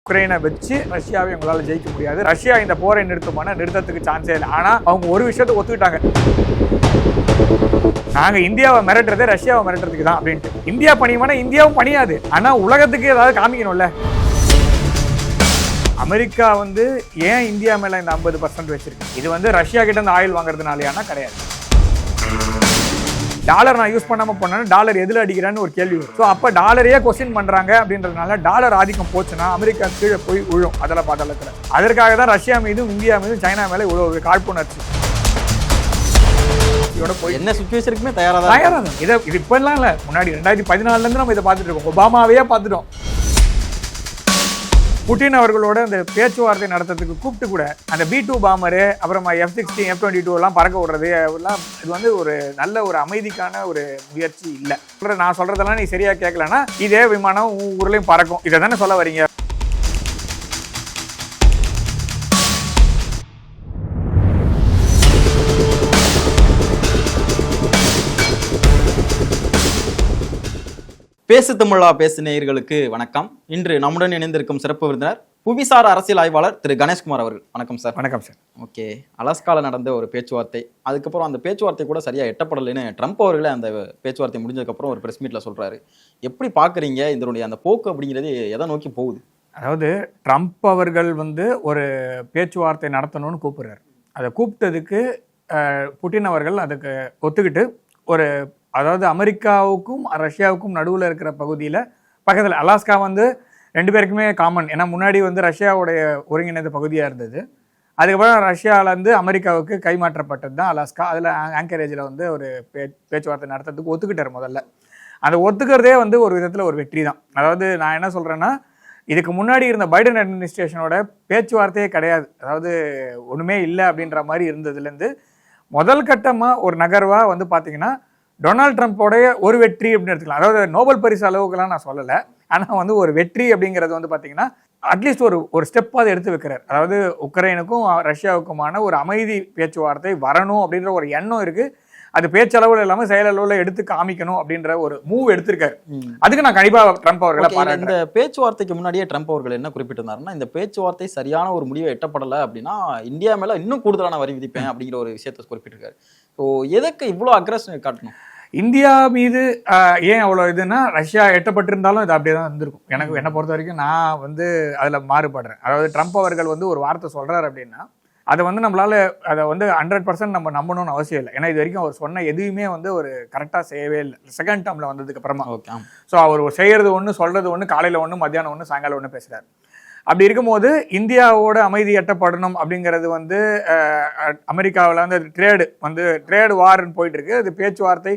உக்ரைனை வச்சு ரஷ்யாவை எங்களால் ஜெயிக்க முடியாது. ரஷ்யா இந்த போரை நிறுத்தத்துக்கு சான்ஸே இல்லை. ஆனால் அவங்க ஒரு விஷயத்தை ஒத்துக்கிட்டாங்க, நாங்கள் இந்தியாவை மிரட்டுறதே ரஷ்யாவை மிரட்டுறதுக்கு தான் அப்படின்ட்டு. இந்தியா பணியுமானா இந்தியாவும் பணியாது, ஆனால் உலகத்துக்கு ஏதாவது காமிக்கணும்ல. அமெரிக்கா ஏன் இந்தியா மேல இந்த 50% வச்சிருக்கு? இது ரஷ்யா கிட்ட இருந்து ஆயில் வாங்குறதுனாலயானா கிடையாது. டாலர் நான் யூஸ் பண்ணாம போனா டாலர் எதுல அடிக்கிறான்னு ஒரு கேள்வி வரும். ஸோ அப்போ டாலரையே கொஸ்டின் பண்றாங்க அப்படின்றதுனால டாலர் ஆதிக்கம் போச்சுன்னா அமெரிக்கா கீழே போய் விழும் அதில் பாதாளத்தில். அதற்காக தான் ரஷ்யா மீதும் இந்தியா மீதும் சைனா மேலே இவ்வளோ ஒரு காழ்ப்புணர்ச்சி. என்ன சுச்சுவேஷனுக்குமே தயாராக இது இப்பெல்லாம் இல்லை, முன்னாடி 2014 நம்ம இதை பார்த்துட்டு இருக்கோம். ஒபாமாவையே பார்த்துட்டோம். புட்டின் அவர்களோட அந்த பேச்சுவார்த்தை நடத்துறதுக்கு கூப்பிட்டு கூட அந்த B-2 பாமரு, அப்புறமா F-16 F-22 எல்லாம் பறக்க விடுறது எல்லாம் இது ஒரு நல்ல ஒரு அமைதிக்கான ஒரு முயற்சி இல்லை. நான் சொல்றதெல்லாம் நீ சரியா கேட்கலன்னா இதே விமானம் ஊர்லயும் பறக்கும். இதை தானே சொல்ல வரீங்க? பேசு தமிழா பேசு நேயர்களுக்கு வணக்கம். இன்று நம்முடன் இணைந்திருக்கும் சிறப்பு விருந்தினர் புவிசார் அரசியல் ஆய்வாளர் திரு கணேஷ்குமார் அவர்கள். வணக்கம் சார். வணக்கம் சார். ஓகே, அலாஸ்கால நடந்த ஒரு பேச்சுவார்த்தை, அதுக்கப்புறம் அந்த பேச்சுவார்த்தை கூட சரியா எட்டப்படலைன்னு ட்ரம்ப் அவர்களே அந்த பேச்சுவார்த்தை முடிஞ்சதுக்கப்புறம் ஒரு பிரஸ் மீட்ல சொல்றாரு. எப்படி இதனுடைய அந்த போக்கு அப்படிங்கிறது எதை நோக்கி போகுது? அதாவது ட்ரம்ப் அவர்கள் ஒரு பேச்சுவார்த்தை நடத்தணும்னு கூப்பிடுறாரு. அதை கூப்பிட்டதுக்கு புட்டின் அவர்கள் அதுக்கு ஒத்துக்கிட்டு அதாவது அமெரிக்காவுக்கும் ரஷ்யாவுக்கும் நடுவில் இருக்கிற பகுதியில் பக்கத்தில் அலாஸ்கா ரெண்டு பேருக்குமே காமன். ஏன்னா முன்னாடி ரஷ்யாவுடைய ஒருங்கிணைந்த பகுதியாக இருந்தது. அதுக்கப்புறம் ரஷ்யாவிலேருந்து அமெரிக்காவுக்கு கைமாற்றப்பட்டது தான் அலாஸ்கா. அதில் ஆங்கரேஜில் ஒரு பேச்சுவார்த்தை நடத்துறதுக்கு ஒத்துக்கிட்டார். முதல்ல அந்த ஒத்துக்கிறதே ஒரு விதத்தில் ஒரு வெற்றி தான். அதாவது நான் என்ன சொல்கிறேன்னா, இதுக்கு முன்னாடி இருந்த பைடன் அட்மினிஸ்ட்ரேஷனோட பேச்சுவார்த்தையே கிடையாது. அதாவது ஒன்றுமே இல்லை அப்படின்ற மாதிரி இருந்ததுலேருந்து முதல் கட்டமாக ஒரு நகர்வாக பார்த்தீங்கன்னா டொனால்ட் ட்ரம்ப்போடைய ஒரு வெற்றி அப்படின்னு எடுத்துக்கலாம். அதாவது நோபல் பரிசு அளவுக்குலாம் நான் சொல்லலை, ஆனால் ஒரு வெற்றி அப்படிங்கிறது பார்த்தீங்கன்னா அட்லீஸ்ட் ஒரு ஸ்டெப்பாக எடுத்து வைக்கிறார். அதாவது உக்ரைனுக்கும் ரஷ்யாவுக்குமான ஒரு அமைதி பேச்சுவார்த்தை வரணும் அப்படின்ற ஒரு எண்ணம் இருக்குது. அது பேச்சளவில் இல்லாமல் செயலளவில் எடுத்து காமிக்கணும் அப்படின்ற ஒரு மூவ் எடுத்திருக்காரு. அதுக்கு நான் கண்டிப்பாக ட்ரம்ப் அவர்களை பாராட்டுறேன். இந்த பேச்சுவார்த்தைக்கு முன்னாடியே ட்ரம்ப் அவர்கள் என்ன குறிப்பிட்டிருந்தாருன்னா, இந்த பேச்சுவார்த்தை சரியான ஒரு முடிவை எட்டப்படலை அப்படின்னா இந்தியா மேலே இன்னும் கூடுதலான வரி விதிப்பேன் அப்படிங்கிற ஒரு விஷயத்தை குறிப்பிட்டிருக்காரு. ஸோ எதுக்கு இவ்வளோ அக்ரஷன் காட்டணும்? இந்தியா மீது ஏன் அவ்வளோ இதுன்னா, ரஷ்யா எட்டப்பட்டிருந்தாலும் இது அப்படியே தான் இருந்திருக்கும். எனக்கு என்னை பொறுத்த வரைக்கும் நான் அதில் மாறுபடுறேன். அதாவது ட்ரம்ப் அவர்கள் ஒரு வார்த்தை சொல்கிறார் அப்படின்னா அதை நம்மளால் அதை 100% நம்ம நம்பணும்னு அவசியம் இல்லை. ஏன்னா இது வரைக்கும் அவர் சொன்ன எதுவுமே ஒரு கரெக்டாக செய்யவே இல்லை. செகண்ட் டேர்மில் வந்ததுக்கு அப்புறமா ஸோ அவர் செய்கிறது ஒன்று, சொல்கிறது ஒன்று, காலையில் ஒன்று, மத்தியானம் ஒன்று, சாயங்காலம் ஒன்று பேசுகிறார். அப்படி இருக்கும்போது இந்தியாவோட அமைதி எட்டப்படணும் அப்படிங்கிறது அமெரிக்காவில் ட்ரேடு வார்ன்னு போயிட்டு இருக்கு. அது பேச்சுவார்த்தை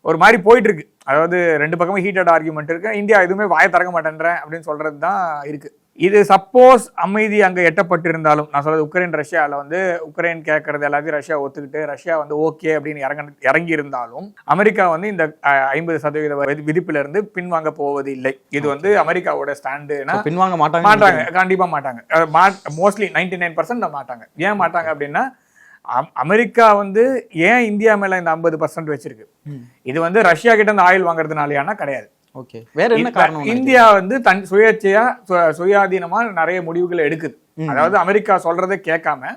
ஒரு மாதிரி போயிட்டு இருக்கு. அதாவது ரெண்டு பக்கமும் ஹீட்டட் ஆர்கியூமெண்ட் இருக்கு. இந்தியா எதுவுமே வாயை திறக்க மாட்டேன்றேன் அப்படின்னு சொல்றது தான் இருக்கு. இது சப்போஸ் அமைதி அங்கே எட்டப்பட்டிருந்தாலும், நான் சொல்றது உக்ரைன் ரஷ்யாவில் உக்ரைன் கேட்கறது எல்லாத்தையும் ரஷ்யா ஒத்துக்கிட்டு ரஷ்யா ஓகே அப்படின்னு இறங்கி இருந்தாலும் அமெரிக்கா இந்த 50% விதிப்புல இருந்து பின்வாங்க போவது இல்லை. இது அமெரிக்காவோட ஸ்டாண்டுனா பின்வாங்க மாட்டாங்க, கண்டிப்பா மாட்டாங்க. மோஸ்ட்லி 99% மாட்டாங்க. ஏன் மாட்டாங்க அப்படின்னா, அமெரிக்கா ஏன் இந்தியா மேல இந்த 50% வச்சிருக்கு? இது ரஷ்யா கிட்ட இருந்து ஆயில் வாங்குறதுனாலயானா கிடையாது. ஓகே, வேற என்ன காரணம்? இந்தியா தன் சுயேட்சையா சுயாதீனமா நிறைய முடிவுகளை எடுக்குது. அதாவது அமெரிக்கா சொல்றதை கேட்காம,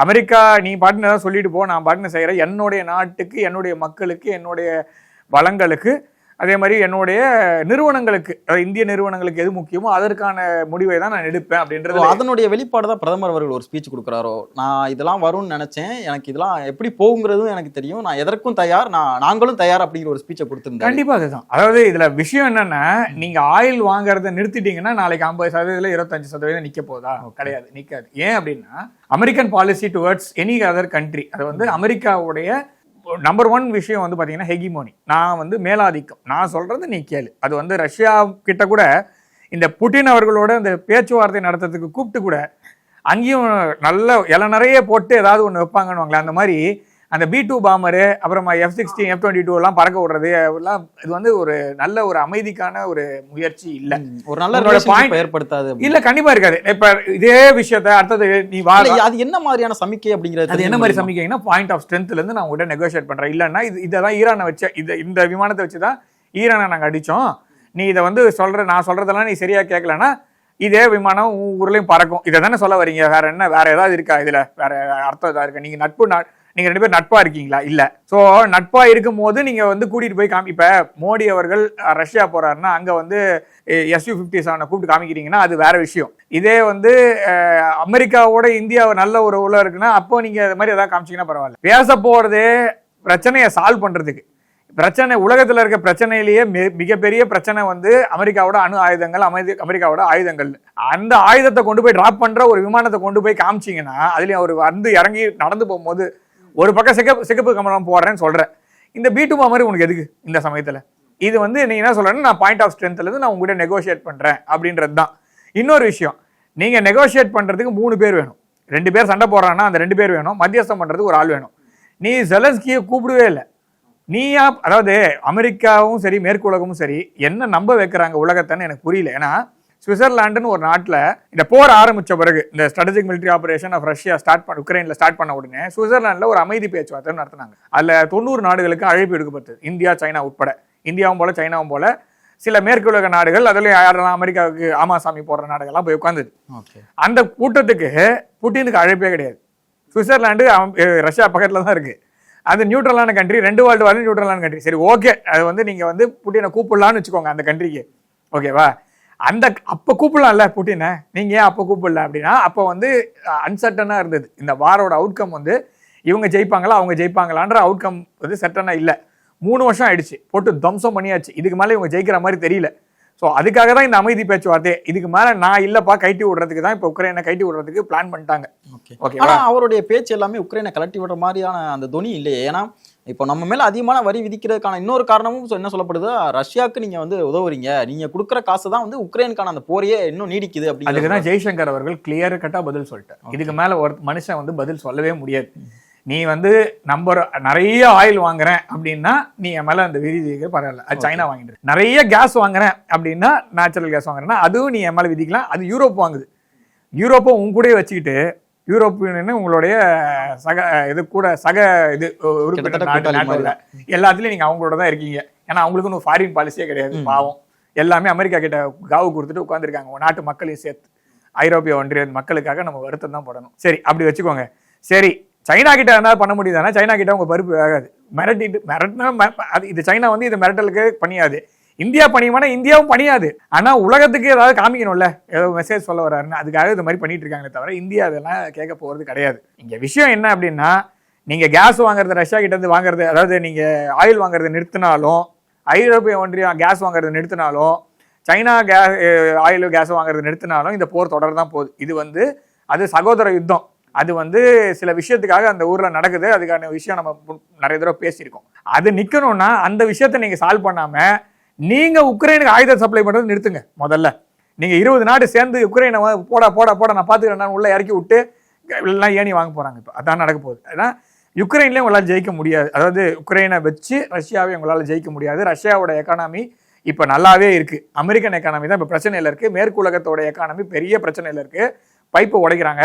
அமெரிக்கா நீ பாட்டுன்னு ஏதாவது சொல்லிட்டு போ, நான் பாட்டுன்னு செய்யறேன், என்னுடைய நாட்டுக்கு, என்னுடைய மக்களுக்கு, என்னுடைய வளங்களுக்கு, அதே மாதிரி என்னுடைய நிறுவனங்களுக்கு, இந்திய நிறுவனங்களுக்கு எது முக்கியமோ அதற்கான முடிவை தான் நான் எடுப்பேன் அப்படின்றது. அதனுடைய வெளிப்பாடு தான் பிரதமர் அவர்கள் ஒரு ஸ்பீச் கொடுக்குறாரோ, நான் இதெல்லாம் வரும்னு நினைச்சேன், எனக்கு இதெல்லாம் எப்படி போகுங்கிறதும் எனக்கு தெரியும், நான் எதற்கும் தயார், நாங்களும் தயார் அப்படிங்கிற ஒரு ஸ்பீச்சை கொடுத்துருந்தேன். கண்டிப்பா அதுதான். அதாவது இதுல விஷயம் என்னன்னா, நீங்க ஆயில் வாங்குறத நிறுத்திட்டீங்கன்னா நாளைக்கு 50% 25% நிக்க போதா? கிடையாது, நிக்காது. ஏன் அப்படின்னா, American policy towards any other country, அது அமெரிக்காவுடைய நம்பர் 1 விஷயம் பார்த்தீங்கன்னா ஹெகிமோனி. நான் மேலாதிக்கம், நான் சொல்றது நீ கேளு. அது ரஷ்யா கிட்ட கூட இந்த புட்டின் அவர்களோட அந்த பேச்சுவார்த்தை நடத்துறதுக்கு கூப்பிட்டு கூட அங்கேயும் நல்ல நிறைய போட்டு ஏதாவது ஒன்று வைப்பாங்கன்னு அந்த மாதிரி அந்த B-2 பாமரு, அப்புறமா F-16 F-22 எல்லாம் பறக்க விடுறது எல்லாம் இது ஒரு நல்ல ஒரு அமைதிக்கான ஒரு முயற்சி இல்லை. ஒரு நல்ல பாயிண்ட் ஏற்படுத்தாது இல்ல, கண்டிப்பா இருக்காது. இப்ப இதே விஷயத்த அடுத்தது நீ அது என்ன மாதிரியான சமிக்கை அப்படிங்கிறது, அது என்ன மாதிரி சமிக்கைன்னா, பாயிண்ட் ஆஃப் ஸ்ட்ரென்த்ல இருந்து நான் உங்கள்கிட்ட நெகோஷியேட் பண்றேன். இல்லைன்னா இதெல்லாம் ஈரானை வச்ச இந்த விமானத்தை வச்சுதான் ஈரானை நாங்க அடிச்சோம், நீ இதை சொல்ற, நான் சொல்றதெல்லாம் நீ சரியா கேட்கலன்னா இதே விமானம் ஊர்லயும் பறக்கும். இதை தானே சொல்ல வரீங்க? வேற என்ன, வேற ஏதாவது இருக்கா இதுல? வேற அர்த்தம் ஏதாவது இருக்கா? நீங்க 2 பேரும் நட்பா இருக்கீங்களா? இல்ல. சோ நட்பா இருக்கும் போது நீங்க வந்து கூட்டிட்டு போய் இப்ப மோடி அவர்கள் ரஷ்யா போறாருன்னா அங்க வந்து Su-57 கூப்பிட்டு காமிக்கிறீங்கன்னா அது வேற விஷயம். இதே வந்து அமெரிக்காவோட இந்தியா நல்ல ஒரு உள்ள இருக்குன்னா அப்போ நீங்க அது மாதிரி ஏதாவது காமிச்சீங்கன்னா பரவாயில்ல. பேச போறதே பிரச்சனையை சால்வ் பண்றதுக்கு. பிரச்சனை உலகத்துல இருக்க பிரச்சனையிலேயே மிகப்பெரிய பிரச்சனை வந்து அமெரிக்காவோட அணு ஆயுதங்கள், அமெரிக்காவோட ஆயுதங்கள். அந்த ஆயுதத்தை கொண்டு போய் டிராப் பண்ற ஒரு விமானத்தை கொண்டு போய் காமிச்சிங்கன்னா அதுலயும் அவர் வந்து இறங்கி நடந்து போகும்போது ஒரு பக்கம் சிகப்பு கமலம் போடுறேன்னு சொல்றேன். இந்த B2 மாதிரி உனக்கு எதுக்கு இந்த சமயத்துல? இது வந்து நீங்க என்ன சொல்றேன்னு, நான் பாயிண்ட் ஆஃப் ஸ்ட்ரென்த்ல இருந்து நான் உங்ககிட்ட நெகோசியேட் பண்றேன் அப்படின்றது தான். இன்னொரு விஷயம், நீங்க நெகோசியேட் பண்றதுக்கு 3 பேர் வேணும். 2 பேர் சண்டை போடுறாங்கன்னா அந்த 2 பேர் வேணும். மத்தியஸ்தம் பண்றதுக்கு ஒரு ஆள் வேணும். நீ ஜெலன்ஸ்கியை கூப்பிடவே இல்லை. நீயா, அதாவது அமெரிக்காவும் சரி மேற்கு உலகமும் சரி என்ன நம்ப வைக்கிறாங்க உலகத்தைன்னு எனக்கு புரியல. ஏன்னா சுவிட்சர்லாண்டுன்னு ஒரு நாட்டில் இந்த போர் ஆரம்பிச்ச பிறகு இந்த strategic military operation of Russia உக்ரைன்ல ஸ்டார்ட் பண்ண உடனே சுவிட்சர்லாண்டில் ஒரு அமைதி பேச்சுவார்த்தை நடத்தினாங்க. அதில் 90 நாடுகளுக்கு அழைப்பு எடுக்கப்பட்டது, இந்தியா சைனா உட்பட. இந்தியாவும் போல சைனாவும் போல சில மேற்கு உலக நாடுகள், அதில் யாரெல்லாம் அமெரிக்காவுக்கு ஆமாசாமி போடுற நாடுகள்லாம் போய் உட்காந்துது. அந்த கூட்டத்துக்கு புட்டினுக்கு அழைப்பே கிடையாது. சுவிட்சர்லாண்டு ரஷ்யா பக்கத்தில் தான் இருக்கு. அது நியூட்ரலான கண்ட்ரி, 2 வேர்ல்டு வார்லையும் நியூட்ரலான கண்ட்ரி. சரி, ஓகே, அது வந்து நீங்க வந்து புட்டினை கூப்பிடலான்னு வச்சுக்கோங்க அந்த கண்ட்ரிக்கு, ஓகேவா? அந்த அப்ப கூப்பிடலாம்ல புட்டினை, நீங்க ஏன் அப்ப கூப்பிடல அப்படின்னா அப்ப வந்து அன்சர்டனா இருந்தது. இந்த வாரோட அவுட்கம் வந்து இவங்க ஜெயிப்பாங்களா அவங்க ஜெயிப்பாங்களான்ற அவுட்கம் வந்து சர்டனா இல்லை. 3 வருஷம் ஆயிடுச்சு, போட்டு தம்சம் பண்ணியாச்சு. இதுக்கு மேலே இவங்க ஜெயிக்கிற மாதிரி தெரியல. ஸோ அதுக்காக தான் இந்த அமைதி பேச்சுவார்த்தை. இதுக்கு மேலே நான் இல்லப்பா கைட்டி விடுறதுக்கு தான் இப்போ உக்ரைனை கைட்டி விடுறதுக்கு பிளான் பண்ணிட்டாங்க. ஓகே, ஆனால் அவருடைய பேச்சு எல்லாமே உக்ரைனை கலட்டி விடுற மாதிரியான அந்த துணி இல்லையே. ஏன்னா இப்போ நம்ம மேல அதிகமான வரி விதிக்கிறதுக்கான இன்னொரு காரணமும் என்ன சொல்லப்படுது, ரஷ்யாவுக்கு நீங்க வந்து உதவுறீங்க, நீங்க கொடுக்குற காசு தான் வந்து உக்ரைனுக்கான அந்த போரையே இன்னும் நீடிக்குது அப்படின்னு. அதுக்கு தான் ஜெய்சங்கர் அவர்கள் கிளியர் கட்டா பதில் சொல்லிட்டார். இதுக்கு மேல ஒரு மனுஷன் வந்து பதில் சொல்லவே முடியாது. நீ வந்து நிறைய ஆயில் வாங்குறேன் அப்படின்னா நீ என் மேல அந்த விதிக்க பரவாயில்ல, அது சைனா வாங்கிட்டு. நிறைய கேஸ் வாங்குறேன் அப்படின்னா, நேச்சுரல் கேஸ் வாங்குறேன்னா அதுவும் நீ என் மேல விதிக்கலாம். அது யூரோப் வாங்குது. யூரோப்பை உங்க கூட வச்சுக்கிட்டு யூரோப்பியன் உங்களுடைய எல்லாத்துலயும் நீங்க அவங்களோட தான் இருக்கீங்க. ஏன்னா அவங்களுக்கு ஃபாரின் பாலிசியே கிடையாது. பாவம், எல்லாமே அமெரிக்கா கிட்ட காவு கொடுத்துட்டு உட்காந்துருக்காங்க. நாட்டு மக்களையும் சேர்த்து ஐரோப்பிய ஒன்றிய மக்களுக்காக நம்ம வருத்தம் தான் போடணும். சரி, அப்படி வச்சுக்கோங்க. சரி, சைனா கிட்ட என்ன பண்ண முடியுதானா? சைனா கிட்ட உங்க பருப்பு ஆகாது. மிரட்டினா இது சைனா வந்து இது மிரட்டலுக்கு பண்ணியாது. இந்தியா பணியுமானா இந்தியாவும் பணியாது. ஆனா உலகத்துக்கு ஏதாவது காமிக்கணும்ல, ஏதோ மெசேஜ் சொல்ல வர்றாருன்னு, அதுக்காக இது மாதிரி பண்ணிட்டு இருக்காங்களே தவிர இந்தியா அதெல்லாம் கேட்க போறது கிடையாது. இங்க விஷயம் என்ன அப்படின்னா, நீங்க கேஸ் வாங்குறது ரஷ்யா கிட்ட இருந்து வாங்குறது, அதாவது நீங்க ஆயில் வாங்குறதை நிறுத்தினாலும், ஐரோப்பிய ஒன்றியம் கேஸ் வாங்குறதை நிறுத்தினாலும், சைனா ஆயில் கேஸ் வாங்குறதை நிறுத்தினாலும் இந்த போர் தொடர்தான் போகுது. இது வந்து அது சகோதர யுத்தம். அது வந்து சில விஷயத்துக்காக அந்த ஊர்ல நடக்குது. அதுக்கான விஷயம் நம்ம நிறைய தடவை பேசியிருக்கோம். அது நிக்கணும்னா அந்த விஷயத்த நீங்க சால்வ் பண்ணாம நீங்க உக்ரைனுக்கு ஆயுத சப்ளை பண்றது நிறுத்துங்க. முதல்ல நீங்க 20 நாடு சேர்ந்து உக்ரைனை போட போட போட நான் பாத்துக்கிறேன் உள்ள இறக்கி விட்டு எல்லாம் ஏணி வாங்க போறாங்க. இப்போ அதான் நடக்க போகுது. ஏன்னா யுக்ரைன்லயும் உங்களால் ஜெயிக்க முடியாது. அதாவது உக்ரைனை வச்சு ரஷ்யாவை உங்களால் ஜெயிக்க முடியாது. ரஷ்யாவோட எக்கானமி இப்ப நல்லாவே இருக்கு. அமெரிக்கன் எக்கானமி தான் இப்ப பிரச்சனையில இருக்கு. மேற்கு உலகத்தோட எக்கானமி பெரிய பிரச்சனையில இருக்கு. பைப்பு உடைக்கிறாங்க,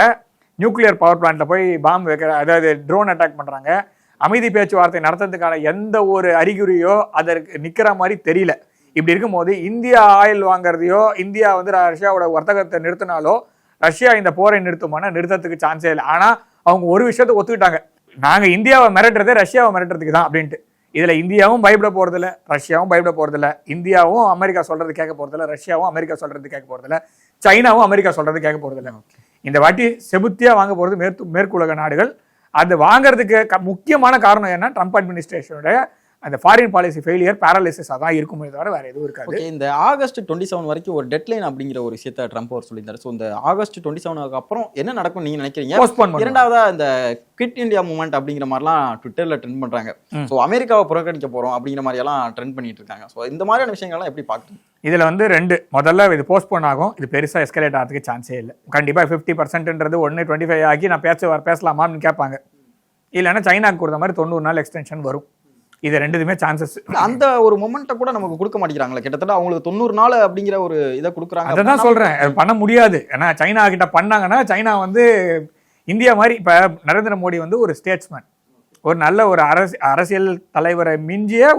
நியூக்ளியர் பவர் பிளான்ட்ல போய் பாம்பு வைக்கிற, அதாவது ட்ரோன் அட்டாக் பண்றாங்க. அமைதி பேச்சுவார்த்தை நடத்துறதுக்கான எந்த ஒரு அறிகுறியோ அதற்கு நிக்கிற மாதிரி தெரியல. இப்படி இருக்கும்போது இந்தியா ஆயில் வாங்குறதையோ, இந்தியா வந்து ரஷ்யாவோட வர்த்தகத்தை நிறுத்தினாலோ ரஷ்யா இந்த போரை நிறுத்துமானா நிறுத்தத்துக்கு சான்ஸே இல்லை. ஆனா அவங்க ஒரு விஷயத்த ஒத்துக்கிட்டாங்க, நாங்க இந்தியாவை மிரட்டுறதே ரஷ்யாவை மிரட்டுறதுக்கு தான் அப்படின்ட்டு. இதுல இந்தியாவும் பயப்பட போறதில்ல, ரஷ்யாவும் பயப்பட போறதில்ல. இந்தியாவும் அமெரிக்கா சொல்றது கேட்க போறதில்ல, ரஷ்யாவும் அமெரிக்கா சொல்றது கேட்க போறதில்ல, சைனாவும் அமெரிக்கா சொல்றது கேட்க போறதில்ல. இந்த வாட்டி செபுத்தியா வாங்க போறது மேற்கு உலக நாடுகள். அது வாங்குறதுக்கு முக்கியமான காரணம் என்ன, ட்ரம்ப் அட்மினிஸ்ட்ரேஷனோட அந்த ஃபாரின் பாலிசி ஃபெயிலியர், பேரலிசிஸ் அதான் இருக்குமே தவிர வேற எதுவும் இருக்காது. இந்த ஆகஸ்ட் 27 வரைக்கும் ஒரு டெட்லைன் அப்படிங்கிற ஒரு விஷயத்தை ட்ரம்ப் அவர் சொல்லியிருந்தாரு. ஸோ இந்த ஆகஸ்ட் 27க்கு அப்புறம் என்ன நடக்கும் நீங்க நினைக்கிறீங்க? இரண்டாவதா இந்த குவிட் இந்தியா மூவ்மெண்ட் அப்படிங்கிற மாதிரிலாம் ட்விட்டர்ல ட்ரெண்ட் பண்றாங்க. ஸோ அமெரிக்காவை புறக்கணிக்க போறோம் அப்படிங்கிற மாதிரி எல்லாம் ட்ரெண்ட் பண்ணிட்டு இருக்காங்க. ஸோ இந்த மாதிரியான விஷயங்கள்லாம் எப்படி பார்க்குறீங்க? இதுல வந்து முதல்ல இது போஸ்ட்போன் ஆகும். இது பெருசா எஸ்கலேட் ஆகிறதுக்கு சான்ஸே இல்லை. கண்டிப்பா 50%ன்றது 25 ஆகி நான் பேசலாமான்னு கேட்பாங்க. இல்லைன்னா சைனாக்கு கொடுத்த மாதிரி 90 நாள் எக்ஸ்டென்ஷன் வரும். இது ரெண்டுமே சான்சஸ். அந்த ஒரு மொமெண்ட்டை கூட நமக்கு கொடுக்க மாட்டேங்கிறாங்களே. கிட்டத்தட்ட அவங்களுக்கு 90 நாள் அப்படிங்கிற ஒரு இதை கொடுக்குறாங்க. அதான் சொல்றேன், பண்ண முடியாது. ஏன்னா சைனா கிட்ட பண்ணாங்கன்னா சைனா வந்து இந்தியா மாதிரி, இப்ப நரேந்திர மோடி வந்து ஒரு ஸ்டேட்ஸ்மேன், ஒரு நல்ல ஒரு அரசியல் தலைவரை மிஞ்சிய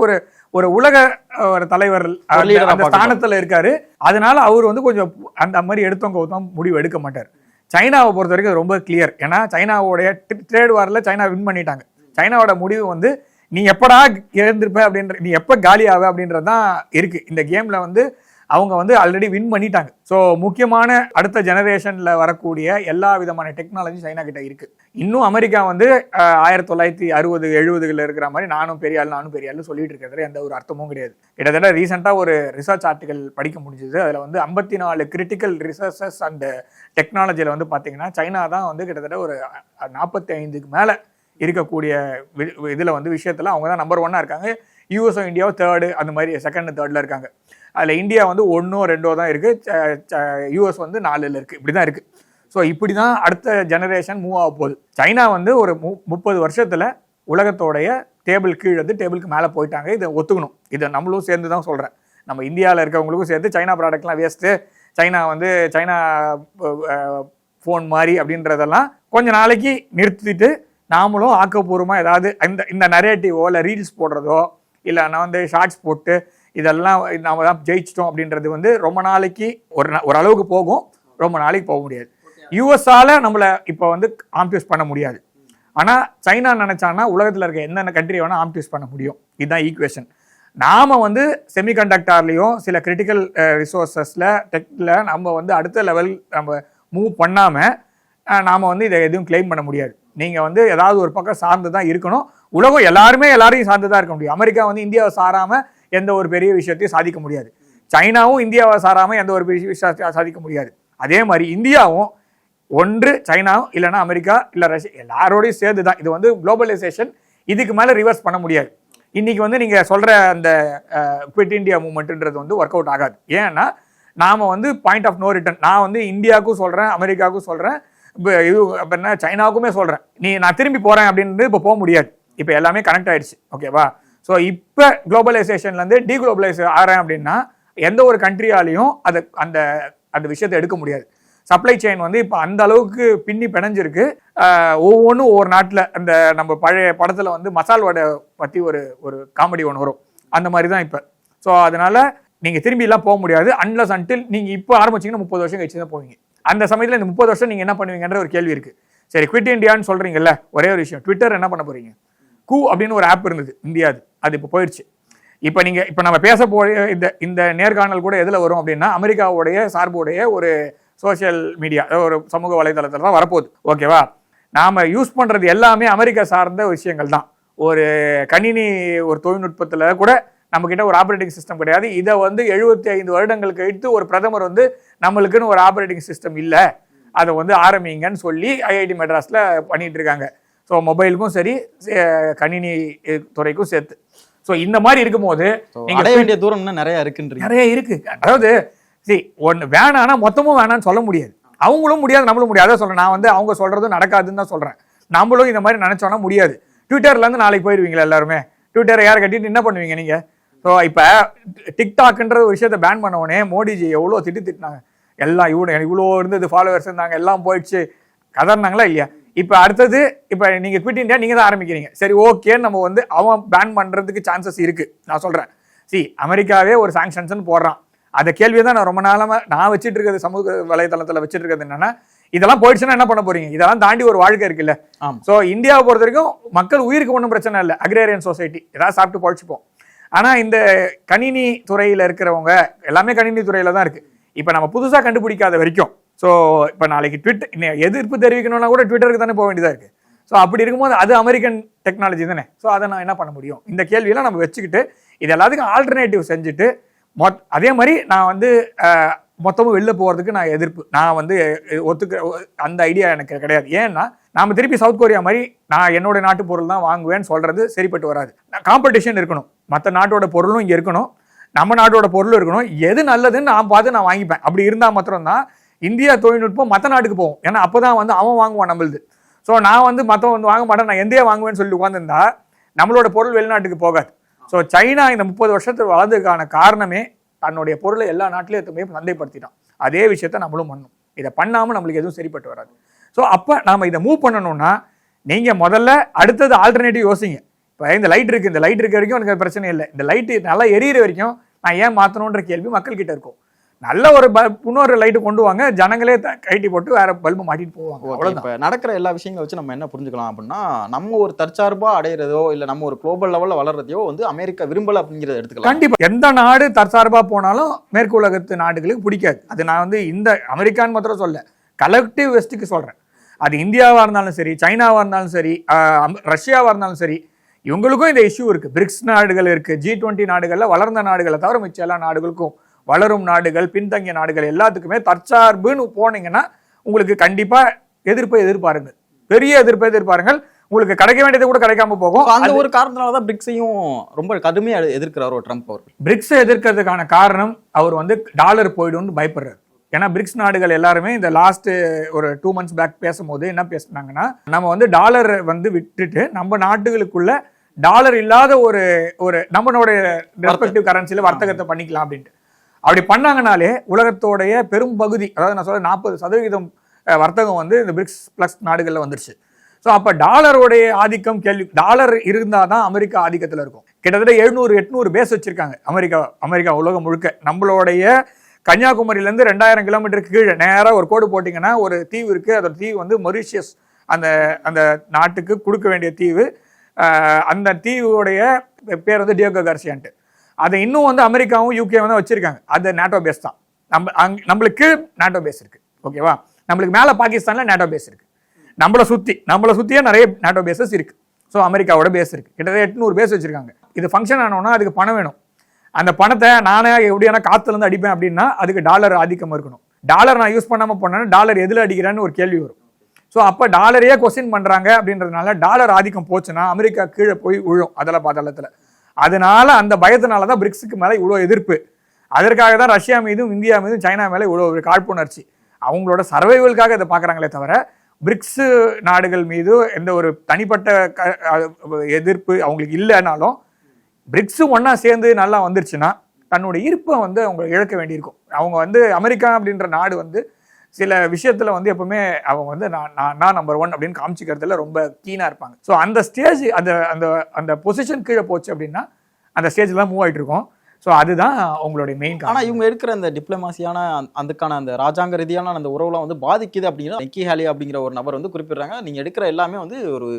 ஒரு உலக ஒரு தலைவர் அந்த ஸ்தானத்துல இருக்காரு. அதனால அவர் வந்து கொஞ்சம் அந்த மாதிரி எடுத்தவங்க தான் முடிவு எடுக்க மாட்டார். சைனாவை பொறுத்த வரைக்கும் அது ரொம்ப கிளியர். ஏன்னா சைனாவோடைய ட்ரேட் வாரில் சைனா வின் பண்ணிட்டாங்க. சைனாவோட முடிவு வந்து நீ எப்படா இழந்திருப்ப அப்படின்ற, நீ எப்போ காலி ஆக அப்படின்றது தான் இருக்கு. இந்த கேமில் வந்து அவங்க வந்து ஆல்ரெடி வின் பண்ணிட்டாங்க. ஸோ முக்கியமான அடுத்த ஜெனரேஷனில் வரக்கூடிய எல்லா விதமான டெக்னாலஜி சைனா கிட்ட இருக்கு. இன்னும் அமெரிக்கா வந்து 1960-70 இருக்கிற மாதிரி நானும் பெரிய ஆள் சொல்லிட்டு இருக்கிறதுல எந்த ஒரு அர்த்தமும் கிடையாது. கிட்டத்தட்ட ரீசெண்டாக ஒரு ரிசர்ச் ஆர்டிகல் படிக்க முடிஞ்சது. அதில் வந்து 54 கிரிட்டிக்கல் ரிசர்ச்சஸ் அண்ட் டெக்னாலஜியில் வந்து பார்த்தீங்கன்னா சைனா தான் வந்து கிட்டத்தட்ட ஒரு 45க்கு மேலே இருக்கக்கூடிய இதில் வந்து விஷயத்தில் அவங்க தான் நம்பர் 1 இருக்காங்க. யூஎஸும் இந்தியாவும் 3rd, அந்த மாதிரி 2nd 3rdல இருக்காங்க. அதில் இந்தியா வந்து 1 2 தான் இருக்குது, யூஎஸ் வந்து 4ல் இருக்குது. இப்படி தான் இருக்குது. ஸோ இப்படி தான் அடுத்த ஜெனரேஷன் மூவ் ஆக போகுது. சைனா வந்து ஒரு 30 வருஷத்தில் உலகத்தோடைய டேபிளுக்கு மேலே போயிட்டாங்க. இதை ஒத்துக்கணும். இதை நம்மளும் சேர்ந்து தான் சொல்கிறேன். நம்ம இந்தியாவில் இருக்கவங்களுக்கும் சேர்த்து சைனா ப்ராடக்ட்லாம் வேஸ்ட்டு, சைனா ஃபோன் மாதிரி அப்படின்றதெல்லாம் கொஞ்சம் நாளைக்கு நிறுத்திட்டு நாமளும் ஆக்கப்பூர்வமாக ஏதாவது இந்த நரேட்டிவோ இல்லை ரீல்ஸ் போடுறதோ இல்லை நான் வந்து ஷார்ட்ஸ் போட்டு இதெல்லாம் நாம தான் ஜெயிச்சிட்டோம் அப்படின்றது வந்து ரொம்ப நாளைக்கு ஒரு அளவுக்கு போகும், ரொம்ப நாளைக்கு போக முடியாது. யூஎஸ்ஆல நம்மளை இப்போ வந்து ஆம்பியூஸ் பண்ண முடியாது. ஆனால் சைனா நினைச்சான்னா உலகத்தில் இருக்க என்னென்ன கண்ட்ரி வேணால் ஆம்பியூஸ் பண்ண முடியும். இதுதான் ஈக்குவேஷன். நாம் வந்து செமிகண்டக்டர்லேயும் சில கிரிட்டிக்கல் ரிசோர்ஸஸில் டெக்கில் நம்ம வந்து அடுத்த லெவல் நம்ம மூவ் பண்ணாமல் நாம் வந்து இதை எதுவும் கிளைம் பண்ண முடியாது. நீங்கள் வந்து ஏதாவது ஒரு பக்கம் சார்ந்து தான் இருக்கணும். உலகம் எல்லாரையும் சார்ந்து தான் இருக்க முடியும். அமெரிக்கா வந்து இந்தியாவை சாராமல் எந்த ஒரு பெரிய விஷயத்தையும் சாதிக்க முடியாது. சைனாவும் இந்தியாவை சாராமல் எந்த ஒரு பெரிய விஷயத்தையும் சாதிக்க முடியாது. அதே மாதிரி இந்தியாவும் ஒன்று சைனாவும் இல்லைன்னா அமெரிக்கா இல்லை ரஷ்யா எல்லாரோடையும் சேர்ந்து தான். இது வந்து குளோபலைசேஷன், இதுக்கு மேலே ரிவர்ஸ் பண்ண முடியாது. இன்னைக்கு வந்து நீங்கள் சொல்கிற அந்த குவிட் இந்தியா மூவ்மெண்ட்ன்றது வந்து ஒர்க் அவுட் ஆகாது. ஏன்னா நாம் வந்து பாயிண்ட் ஆஃப் நோ ரிட்டர்ன். நான் வந்து இந்தியாவுக்கும் சொல்கிறேன், அமெரிக்காவுக்கும் சொல்கிறேன், இப்போ இது என்ன சைனாவுக்குமே சொல்கிறேன். நான் திரும்பி போகிறேன் அப்படின்னு இப்போ போக முடியாது. இப்போ எல்லாமே கனெக்ட் ஆயிடுச்சு. ஓகேவா? ஸோ இப்போ குளோபலைசேஷன்லேருந்து டீகுளோபலைஸ் ஆகிறேன் அப்படின்னா எந்த ஒரு கண்ட்ரியாலையும் அந்த விஷயத்தை எடுக்க முடியாது. சப்ளை செயின் வந்து இப்போ அந்த அளவுக்கு பின்னி பிணைஞ்சிருக்கு. ஒவ்வொன்றும் ஒவ்வொரு நாட்டில் அந்த நம்ம பழைய படத்தில் வந்து மசால் வடை பற்றி ஒரு காமெடி ஒன்று வரும், அந்த மாதிரி தான் இப்போ. ஸோ அதனால் நீங்கள் திரும்பிலாம் போக முடியாது. அன்லஸ் அன்டில் நீங்கள் இப்போ ஆரம்பிச்சிங்கன்னா 30 வருஷம் கழிச்சு தான் போவீங்க. அந்த சமயத்தில் இந்த 30 வருஷம் நீங்கள் என்ன பண்ணுவீங்கன்ற ஒரு கேள்வி இருக்குது. சரி, குவிட் இந்தியான்னு சொல்கிறீங்கல்ல, ஒரே ஒரு விஷயம், ட்விட்டர் என்ன பண்ண போகிறீங்க? கூ அப்படின்னு ஒரு ஆப் இருந்தது இந்தியாவுக்கு, அது இப்போ போயிடுச்சு. இப்போ நம்ம பேச போகிற இந்த நேர்காணல் கூட எதில் வரும் அப்படின்னா அமெரிக்காவுடைய சார்புடைய ஒரு சோசியல் மீடியா, ஒரு சமூக வலைதளத்தில் தான் வரப்போகுது. ஓகேவா? நாம் யூஸ் பண்ணுறது எல்லாமே அமெரிக்கா சார்ந்த விஷயங்கள் தான். ஒரு கணினி ஒரு தொழில்நுட்பத்தில் கூட நம்மக்கிட்ட ஒரு ஆப்ரேட்டிங் சிஸ்டம் கிடையாது. இதை வந்து 75 வருடங்களுக்கு கழித்து ஒரு பிரதமர் வந்து நம்மளுக்குன்னு ஒரு ஆப்ரேட்டிங் சிஸ்டம் இல்லை, அதை வந்து ஆரம்பிங்கன்னு சொல்லி ஐஐடி மெட்ராஸில் பண்ணிட்டு இருக்காங்க. ஸோ மொபைலுக்கும் சரி கணினி துறைக்கும் சேர்த்து. ஸோ இந்த மாதிரி இருக்கும்போது நீங்கள் அடைய வேண்டிய தூரம் நிறைய இருக்குன்றீங்க. நிறைய இருக்கு. அதாவது ஒன்று வேணான்னா மொத்தமும் வேணான்னு சொல்ல முடியாது. அவங்களும் முடியாது, நம்மளும் முடியாது. அதை சொல்கிறேன். நான் வந்து அவங்க சொல்கிறதும் நடக்காதுன்னு தான் சொல்கிறேன். நம்மளும் இந்த மாதிரி நினச்சோன்னா முடியாது. ட்விட்டர்லேருந்து நாளைக்கு போயிடுவீங்களா எல்லாருமே? ட்விட்டரை யாரை கட்டிட்டு என்ன பண்ணுவீங்க நீங்கள்? ஸோ இப்போ டிக்டாக்ன்ற ஒரு விஷயத்தை பேன் பண்ண உடனே மோடிஜி எவ்வளோ திட்டினாங்க. எல்லாம் இவ்வளோ இருந்தது, ஃபாலோவர்ஸ் இருந்தாங்க, எல்லாம் போயிடுச்சு, கதர்னாங்களா இல்லையா? இப்போ அடுத்தது இப்போ நீங்கள் குவிட் இந்தியா நீங்கள் தான் ஆரம்பிக்கிறீங்க. சரி, ஓகேன்னு நம்ம வந்து அவன் பேன் பண்ணுறதுக்கு சான்சஸ் இருக்குது. நான் சொல்கிறேன், அமெரிக்காவே ஒரு சாங்ஷன்ஸ்னு போடுறான். அந்த கேள்வியை தான் நான் ரொம்ப நாளாக நான் வச்சுட்டு இருக்கிறது, சமூக வலைதளத்தில் வச்சுட்டு இருக்கிறது என்னன்னா, இதெல்லாம் போயிடுச்சுன்னா என்ன பண்ண போறீங்க? இதெல்லாம் தாண்டி ஒரு வாழ்க்கை இருக்குல்ல. ஸோ இந்தியாவை பொறுத்த வரைக்கும் மக்கள் உயிருக்கு ஒன்றும் பிரச்சனை இல்லை, அக்ரேரியன் சொசைட்டி, ஏதாவது சாப்பிட்டு பழிச்சுப்போம். ஆனால் இந்த கணினி துறையில் இருக்கிறவங்க எல்லாமே கணினி துறையில் தான் இருக்குது. இப்போ நம்ம புதுசாக கண்டுபிடிக்காத வரைக்கும், ஸோ இப்போ நாளைக்கு எதிர்ப்பு தெரிவிக்கணும்னா கூட ட்விட்டருக்கு தானே போக வேண்டியதாக இருக்குது. ஸோ அப்படி இருக்கும்போது அது அமெரிக்கன் டெக்னாலஜி தானே. ஸோ அதை நான் என்ன பண்ண முடியும்? இந்த கேள்வியெல்லாம் நம்ம வச்சுக்கிட்டு இது எல்லாத்துக்கும் ஆல்டர்னேட்டிவ் செஞ்சுட்டு அதே மாதிரி நான் வந்து மொத்தமும் வெளில போகிறதுக்கு நான் எதிர்ப்பு, நான் வந்து ஒத்துக்க அந்த ஐடியா எனக்கு கிடையாது. ஏன்னா நாம் திருப்பி சவுத் கொரியா மாதிரி நான் என்னோட நாட்டு பொருள் தான் வாங்குவேன்னு சொல்கிறது சரிப்பட்டு வராது. காம்படிஷன் இருக்கணும், மற்ற நாட்டோட பொருளும் இங்கே இருக்கணும், நம்ம நாட்டோட பொருளும் இருக்கணும். எது நல்லதுன்னு நான் பார்த்து நான் வாங்கிப்பேன். அப்படி இருந்தால் மாத்திரம்தான் இந்தியா தொழில்நுட்பம் மற்ற நாட்டுக்கு போகும். ஏன்னா அப்போ தான் வந்து அவன் வாங்குவான் நம்மளுது. ஸோ நான் வந்து மற்றவன் வந்து வாங்க மாட்டேன், நான் எந்தையே வாங்குவேன்னு சொல்லி உட்காந்துருந்தா நம்மளோட பொருள் வெளிநாட்டுக்கு போகாது. ஸோ சைனா இந்த 30 வருஷத்துக்கு வளர்ந்ததுக்கான காரணமே தன்னுடைய பொருளை எல்லா நாட்டிலையும் எதுவுமே சந்தைப்படுத்திட்டான். அதே விஷயத்த நம்மளும் பண்ணணும். இதை பண்ணாமல் நம்மளுக்கு எதுவும் சரிப்பட்டு வராது. ஸோ அப்போ நாம் இதை மூவ் பண்ணணும்னா நீங்கள் முதல்ல அடுத்தது ஆல்டர்னேட்டிவ் யோசிங்க. இப்போ இந்த லைட் இருக்குது, இந்த லைட் இருக்க வரைக்கும் எனக்கு பிரச்சனை இல்லை, இந்த லைட்டு நல்லா எரியிற வரைக்கும் நான் ஏன் மாற்றணுன்ற கேள்வி மக்கள்கிட்ட இருக்கும். நல்ல ஒரு இன்னொரு லைட்டு கொண்டு வாங்க, ஜனங்களே கைட்டி போட்டு வேற பல்பு மாட்டிட்டு போவாங்க. அவ்வளவுதான். இப்ப நடக்கிற எல்லா விஷயங்களை வச்சு நம்ம என்ன புரிஞ்சுக்கலாம் அப்படின்னா, நம்ம ஒரு தற்சார்பா அடையிறதோ இல்ல நம்ம ஒரு குளோபல் லெவல்ல வளர்றதையோ வந்து அமெரிக்கா விரும்பல அப்படிங்கறத எடுத்துக்கலாம். கண்டிப்பா எந்த நாடு தற்சார்பா போனாலும் மேற்கு உலகத்து நாடுகளுக்கு பிடிக்காது. அது நான் வந்து இந்த அமெரிக்கான்னு மாத்திரம் சொல்ல, கலெக்டிவ் வெஸ்ட்டுக்கு சொல்றேன். அது இந்தியாவா இருந்தாலும் சரி, சைனாவா இருந்தாலும் சரி, ரஷ்யாவா இருந்தாலும் சரி, இவங்களுக்கும் இந்த இஷ்யூ இருக்கு. பிரிக்ஸ் நாடுகள் இருக்கு, G20 நாடுகள்ல வளர்ந்த நாடுகளை தவிர மிச்ச எல்லா நாடுகளுக்கும், வளரும் நாடுகள், பின்தங்கிய நாடுகள் எல்லாத்துக்குமே தற்சார்புன்னு போனீங்கன்னா உங்களுக்கு கண்டிப்பா எதிர்பாருங்க, பெரிய எதிர்பாருங்கள். உங்களுக்கு கிடைக்க வேண்டியது கூட கிடைக்காம போகும். அந்த ஒரு காரணத்தினாலதான் பிரிக்ஸையும் ரொம்ப கடுமையா எதிர்க்கிறாரோ ட்ரம்ப் அவர்கள். பிரிக்ஸை எதிர்க்கிறதுக்கான காரணம் அவர் வந்து டாலர் போயிடும்னு பயப்படுறாரு. ஏன்னா பிரிக்ஸ் நாடுகள் எல்லாருமே இந்த லாஸ்ட் ஒரு 2 months பேக் பேசும்போது என்ன பேசினாங்கன்னா, நம்ம வந்து டாலர் வந்து விட்டுட்டு நம்ம நாட்டுகளுக்குள்ள டாலர் இல்லாத ஒரு நம்மளுடைய ரெஸ்பெக்டிவ் கரன்சில வர்த்தகத்தை பண்ணிக்கலாம் அப்படின்ட்டு. அப்படி பண்ணாங்கனாலே உலகத்தோடைய பெரும் பகுதி, அதாவது நான் சொல்ல 40% வர்த்தகம் வந்து இந்த பிரிக்ஸ் பிளஸ் நாடுகளில் வந்துருச்சு. ஸோ அப்போ டாலருடைய ஆதிக்கம் டாலர் இருந்தால் தான் அமெரிக்கா ஆதிக்கத்தில் இருக்கும். கிட்டத்தட்ட 700-800 பேஸ் வச்சிருக்காங்க அமெரிக்கா உலகம் முழுக்க. நம்மளுடைய கன்னியாகுமரியிலேருந்து 2000 கிலோமீட்டருக்கு கீழே நேராக ஒரு கோடு போட்டிங்கன்னா ஒரு தீவு இருக்குது. அதோட தீவு வந்து மொரிஷியஸ், அந்த நாட்டுக்கு கொடுக்க வேண்டிய தீவு. அந்த தீவுடைய பேர் வந்து டியோகோ கார்சியான்ட்டு. அதை இன்னும் வந்து அமெரிக்காவும் யூகேவும் தான் வச்சிருக்காங்க. அது நேட்டோ பேஸ் தான். நம்மளுக்கு நேட்டோ பேஸ் இருக்கு, ஓகேவா? நம்மளுக்கு மேலே பாகிஸ்தானில் நேட்டோ பேஸ் இருக்கு. நம்மளை சுற்றியே நிறைய நேட்டோ பேஸஸ் இருக்கு. ஸோ அமெரிக்காவோட பேஸ் இருக்கு. கிட்டத்தட்ட 800 பேஸ் வச்சிருக்காங்க. இது ஃபங்க்ஷன் ஆனோன்னா அதுக்கு பணம் வேணும். அந்த பணத்தை நானே எப்படியான காத்துலேருந்து அடிப்பேன் அப்படின்னா அதுக்கு டாலர் ஆதிக்கம் இருக்கணும். டாலர் நான் யூஸ் பண்ணாமல் போனேன்னா டாலர் எதில் அடிக்கிறேன்னு ஒரு கேள்வி வரும். ஸோ அப்போ டாலரையே கொஸ்டின் பண்ணுறாங்க அப்படின்றதுனால டாலர் ஆதிக்கம் போச்சுன்னா அமெரிக்கா கீழே போய் விழும் அதில் பாதாளத்தில். அதனால அந்த பயத்தினால தான் பிரிக்ஸுக்கு மேலே இவ்வளோ எதிர்ப்பு. அதற்காக தான் ரஷ்யா மீதும் இந்தியா மீதும் சைனா மேலே இவ்வளோ ஒரு காழ்ப்புணர்ச்சி. அவங்களோட சர்வைவலுக்காக இதை பார்க்குறாங்களே தவிர பிரிக்ஸ் நாடுகள் மீது எந்த ஒரு தனிப்பட்ட எதிர்ப்பு அவங்களுக்கு இல்லைனாலும் பிரிக்ஸு ஒன்றா சேர்ந்து நல்லா வந்துருச்சுன்னா தன்னுடைய இருப்பை வந்து அவங்க இழக்க வேண்டியிருக்கும். அவங்க வந்து அமெரிக்கா அப்படின்ற நாடு வந்து சில விஷயத்தில் வந்து எப்பவுமே அவங்க வந்து நான் நம்பர் 1 அப்படின்னு காமிச்சிக்கிறதுல ரொம்ப கீனாக இருப்பாங்க. ஸோ அந்த ஸ்டேஜ் அந்த பொசிஷன் கீழே போச்சு அப்படின்னா அந்த ஸ்டேஜில் தான் மூவ் ஆகிட்டு இருக்கும். ஸோ அதுதான் அவங்களுடைய மெயின். ஆனால் இவங்க எடுக்கிற அந்த டிப்ளமாசியான அதுக்கான அந்த ராஜாங்க ரீதியான அந்த உறவுலாம் வந்து பாதிக்குது அப்படிங்கிற நிக்கி ஹேலி அப்படிங்கிற ஒரு நபர் வந்து குறிப்பிடுறாங்க. நீங்கள் எடுக்கிற எல்லாமே வந்து ஒரு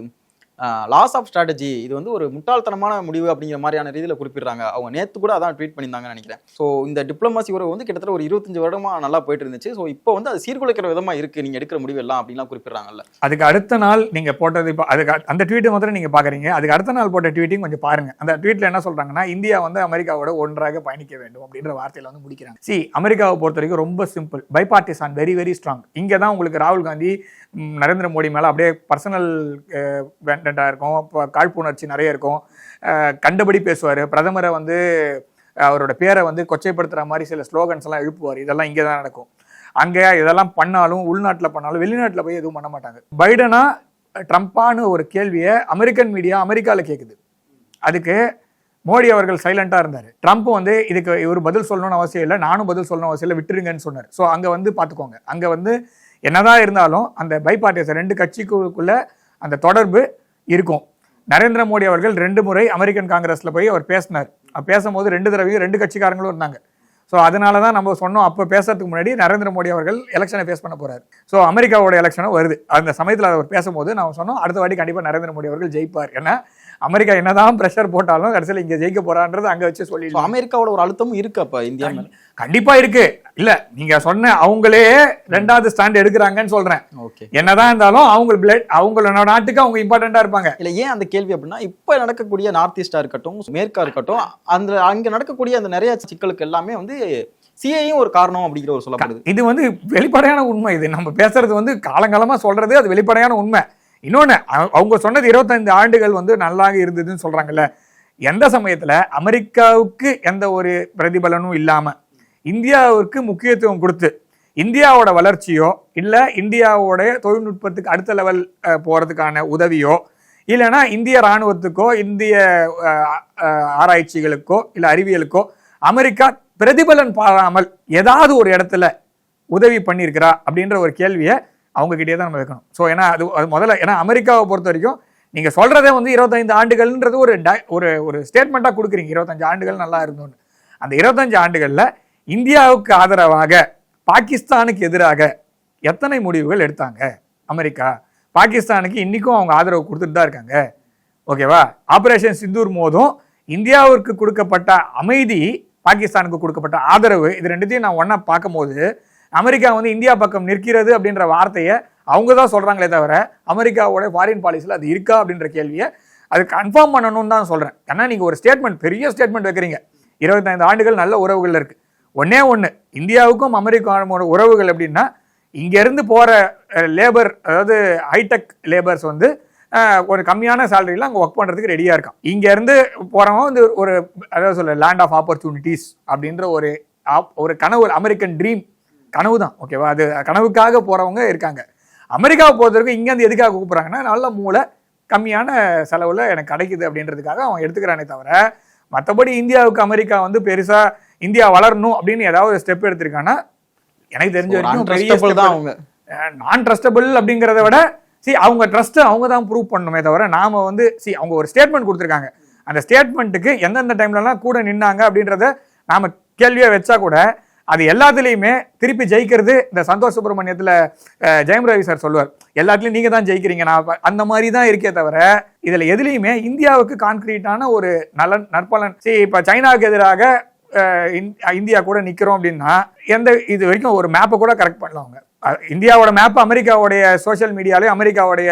லாஸ் ஆஃப் ஸ்ட்ராட்டஜி, இது வந்து ஒரு முட்டாள்தனமான முடிவு அப்படிங்கிற மாதிரியான ரீதியில் குறிப்பிடுறாங்க. அவங்க நேற்று கூட அதான் ட்வீட் பண்ணியிருந்தாங்கன்னு நினைக்கிறேன். ஸோ இந்த டிப்ளமாசி உறவு வந்து கிட்டத்தட்ட ஒரு 25 வருடமா நல்லா போயிட்டு இருந்துச்சு. ஸோ இப்போ வந்து அது சீர்குலைக்கிற விதமா இருக்கு நீங்கள் எடுக்கிற முடிவு எல்லாம் அப்படின்லாம் குறிப்பிடுறாங்கல்ல. அதுக்கு அடுத்த நாள் நீங்கள் போட்டது இப்போ அதுக்கு அந்த ட்வீட்டை மாத்திரம் நீங்கள் பார்க்குறீங்க. அதுக்கு அடுத்த நாள் போட்ட ட்வீட்டையும் கொஞ்சம் பாருங்க. அந்த ட்வீட்டில் என்ன சொல்கிறாங்கன்னா, இந்தியா வந்து அமெரிக்காவோட ஒன்றாக பயணிக்க வேண்டும் அப்படின்ற வார்த்தையில் வந்து முடிக்கிறாங்க. அமெரிக்காவை பொறுத்த வரைக்கும் ரொம்ப சிம்பிள், பைபார்ட்டிசான், வெரி வெரி ஸ்ட்ராங். இங்கே தான் உங்களுக்கு ராகுல் காந்தி நரேந்திர மோடி மேலே அப்படியே பர்சனல் வேண்டண்டாக இருக்கும், காழ்ப்புணர்ச்சி நிறைய இருக்கும், கண்டபடி பேசுவார். பிரதமரை வந்து அவரோட பேரை வந்து கொச்சைப்படுத்துகிற மாதிரி சில ஸ்லோகன்ஸ் எல்லாம் எழுப்புவார். இதெல்லாம் இங்கே தான் நடக்கும். அங்கே இதெல்லாம் பண்ணாலும் உள்நாட்டில் பண்ணாலும் வெளிநாட்டில் போய் எதுவும் பண்ண மாட்டாங்க. பைடனா ட்ரம்ப்பான்னு ஒரு கேள்வியை அமெரிக்கன் மீடியா அமெரிக்காவில் கேட்குது. அதுக்கு மோடி அவர்கள் சைலண்டாக இருந்தார். ட்ரம்ப் வந்து இதுக்கு இவர் பதில் சொல்லணும்னு அவசியம் இல்லை, நானும் பதில் சொல்லணும் அவசியம் இல்லை, விட்டுருங்கன்னு சொன்னார். ஸோ அங்கே வந்து பார்த்துக்கோங்க, அங்கே வந்து என்னதான் இருந்தாலும் அந்த பைபார்ட்டிஸ் 2 கட்சிக்குள்ள அந்த தொடர்பு இருக்கும். நரேந்திர மோடி அவர்கள் 2 முறை அமெரிக்கன் காங்கிரஸில் போய் அவர் பேசினார். பேசும்போது 2 தடவையும் 2 கட்சிக்காரங்களும் இருந்தாங்க. ஸோ அதனால தான் நம்ம சொன்னோம், அப்போ பேசுறதுக்கு முன்னாடி நரேந்திர மோடி அவர்கள் எலெக்ஷனை ஃபேஸ் பண்ண போறாரு. ஸோ அமெரிக்காவோட எலெக்ஷனும் வருது. அந்த சமயத்தில் அவர் பேசும்போது நான் சொன்னோம், அடுத்த வாட்டி கண்டிப்பாக நரேந்திர மோடி அவர்கள் ஜெயிப்பார். ஏன்னா அமெரிக்கா என்னதான் பிரஷர் போட்டாலும் கடைசியில் இங்கே ஜெயிக்க போறான்றது அங்கே வச்சு சொல்லி அமெரிக்காவோட ஒரு அழுத்தமும் இருக்கு. அப்போ இந்தியா கண்டிப்பா இருக்கு. இல்ல நீங்க சொன்ன அவங்களே 2வது ஸ்டாண்ட் எடுக்கிறாங்கன்னு சொல்றேன். என்னதான் இருந்தாலும் அவங்களோட நாட்டுக்கு அவங்க இம்பார்ட்டண்டா இருப்பாங்க. இல்ல ஏன் அந்த கேள்வி அப்படின்னா, இப்ப நடக்கக்கூடிய நார்த் ஈஸ்டா இருக்கட்டும், மேற்கா இருக்கட்டும், அங்க நடக்கக்கூடிய அந்த நிறைய சிக்கலுக்கு எல்லாமே வந்து சிஏயும் ஒரு காரணம் அப்படிங்கிற ஒரு சொல்லப்படுது. இது வந்து வெளிப்படையான உண்மை. இது நம்ம பேசுறது வந்து காலங்காலமா சொல்றது, அது வெளிப்படையான உண்மை. இன்னொன்னு, அவங்க சொன்னது 25 ஆண்டுகள் வந்து நல்லா இருந்ததுன்னு சொல்றாங்கல்ல. எந்த சமயத்துல அமெரிக்காவுக்கு எந்த ஒரு பிரதிபலனும் இல்லாம இந்தியாவுக்கு முக்கியத்துவம் கொடுத்து இந்தியாவோட வளர்ச்சியோ இல்ல இந்தியாவோட தொழில்நுட்பத்துக்கு அடுத்த லெவல் போறதுக்கான உதவியோ இல்லைன்னா இந்திய இராணுவத்துக்கோ இந்திய ஆராய்ச்சிகளுக்கோ இல்ல அறிவியலுக்கோ அமெரிக்கா பிரதிபலன் பாராமல் ஏதாவது ஒரு இடத்துல உதவி பண்ணியிருக்கிறா அப்படின்ற ஒரு கேள்வியை அவங்க கிட்டே தான் நம்ம வைக்கணும். ஸோ ஏன்னா அது முதல்ல, ஏன்னா அமெரிக்காவை பொறுத்த வரைக்கும் நீங்க சொல்றதே வந்து 25 ஆண்டுகள்ன்றது ஒரு ஸ்டேட்மெண்ட்டாக கொடுக்குறீங்க. 25 ஆண்டுகள் நல்லா இருந்தோன்னு. அந்த 25 ஆண்டுகளில் இந்தியாவுக்கு ஆதரவாக பாகிஸ்தானுக்கு எதிராக எத்தனை முடிவுகள் எடுத்தாங்க அமெரிக்கா? பாகிஸ்தானுக்கு இன்னைக்கும் அவங்க ஆதரவு கொடுத்துட்டு தான் இருக்காங்க. ஓகேவா? ஆபரேஷன் சிந்தூர் மோதும் இந்தியாவிற்கு கொடுக்கப்பட்ட அமைதி, பாகிஸ்தானுக்கு கொடுக்கப்பட்ட ஆதரவு, இது ரெண்டுத்தையும் நான் ஒன்னா பார்க்கும்போது அமெரிக்கா வந்து இந்தியா பக்கம் நிற்கிறது அப்படின்ற வார்த்தையை அவங்க தான் சொல்றாங்களே தவிர அமெரிக்காவோட ஃபாரின் பாலிசியில் அது இருக்கா அப்படின்ற கேள்வியை அது கன்ஃபார்ம் பண்ணணும்னு தான் சொல்றேன். ஏன்னா நீங்க ஒரு ஸ்டேட்மெண்ட், பெரிய ஸ்டேட்மெண்ட் வைக்கிறீங்க, 25 ஆண்டுகள் நல்ல உறவுகள் இருக்கு. ஒண்ணு இந்தியாவுக்கும் அமெரிக்காவோட உறவுகள் அப்படின்னா இங்க இருந்து போற லேபர், அதாவது ஹைடெக் லேபர்ஸ் வந்து ஒரு கம்மியான சேலரியில் அங்கே ஒர்க் பண்ணுறதுக்கு ரெடியாக இருக்கான். இங்கேருந்து போகிறவங்க வந்து ஒரு அதாவது சொல்ல லேண்ட் ஆஃப் ஆப்பர்ச்சுனிட்டிஸ் அப்படின்ற ஒரு கனவு, அமெரிக்கன் ட்ரீம் கனவு தான். ஓகேவா? அது கனவுக்காக போகிறவங்க இருக்காங்க. அமெரிக்காவை பொறுத்தவரைக்கும் இங்கேருந்து எதுக்காக கூப்பிட்றாங்கன்னா நல்ல மூளை கம்மியான செலவில் எனக்கு கிடைக்குது அப்படின்றதுக்காக அவன் எடுத்துக்கிறானே தவிர மற்றபடி இந்தியாவுக்கு அமெரிக்கா வந்து பெருசாக இந்தியா வளரணும் அப்படின்னு ஏதாவது ஸ்டெப் எடுத்திருக்காங்கன்னா எனக்கு தெரிஞ்ச வரைக்கும் பெரிய தான். அவங்க நான் ட்ரஸ்டபிள் அப்படிங்கிறத விட அவங்க ட்ரஸ்ட்டை அவங்க தான் ப்ரூவ் பண்ணணுமே தவிர நாம வந்து அவங்க ஒரு ஸ்டேட்மெண்ட் கொடுத்துருக்காங்க. அந்த ஸ்டேட்மெண்ட்டுக்கு எந்தெந்த டைம்லலாம் கூட நின்னாங்க அப்படின்றத நாம கேள்வியாக வச்சா கூட அது எல்லாத்துலேயுமே திருப்பி ஜெயிக்கிறது இந்த சந்தோஷ் சுப்ரமணியத்தில் ஜெயம் ரவி சார் சொல்லுவார், எல்லாத்துலேயும் நீங்கள் தான் ஜெயிக்கிறீங்க, நான் அந்த மாதிரி தான் இருக்கே தவிர இதில் எதுலேயுமே இந்தியாவுக்கு கான்கிரீட்டான ஒரு நற்பலன். இப்போ சைனாவுக்கு எதிராக இந்தியா கூட நிற்கிறோம் அப்படின்னா எந்த இது வரைக்கும் ஒரு மேப்பை கூட கரெக்ட் பண்ணலாம். அவங்க இந்தியாவோட மேப் அமெரிக்காவுடைய சோசியல் மீடியாலையும் அமெரிக்காவுடைய